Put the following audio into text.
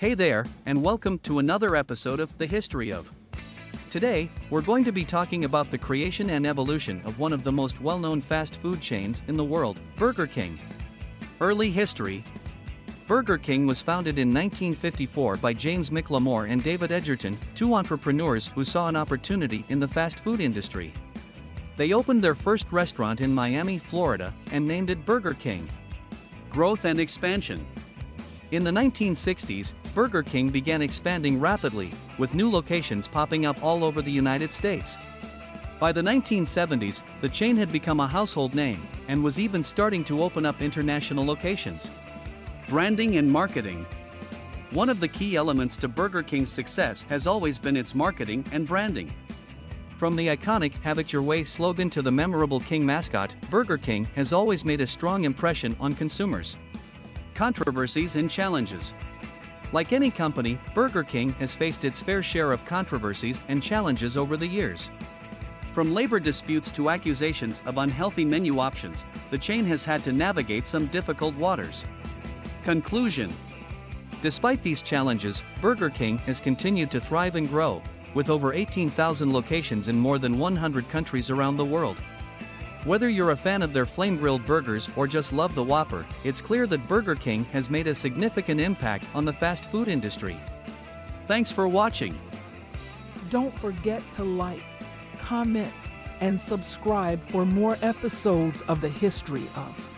Hey there, and welcome to another episode of The History of. Today, we're going to be talking about the creation and evolution of one of the most well-known fast food chains in the world, Burger King. Early history. Burger King was founded in 1954 by James McLemore and David Edgerton, two entrepreneurs who saw an opportunity in the fast food industry. They opened their first restaurant in Miami, Florida, and named it Burger King. Growth and expansion. In the 1960s, Burger King began expanding rapidly, with new locations popping up all over the United States. By the 1970s, the chain had become a household name, and was even starting to open up international locations. Branding and marketing. One of the key elements to Burger King's success has always been its marketing and branding. From the iconic "Have It Your Way" slogan to the memorable King mascot, Burger King has always made a strong impression on consumers. Controversies and challenges. Like any company, Burger King has faced its fair share of controversies and challenges over the years. From labor disputes to accusations of unhealthy menu options, the chain has had to navigate some difficult waters. Conclusion. Despite these challenges, Burger King has continued to thrive and grow, with over 18,000 locations in more than 100 countries around the world. Whether you're a fan of their flame-grilled burgers or just love the Whopper, it's clear that Burger King has made a significant impact on the fast food industry. Thanks for watching. Don't forget to like, comment, and subscribe for more episodes of The History of.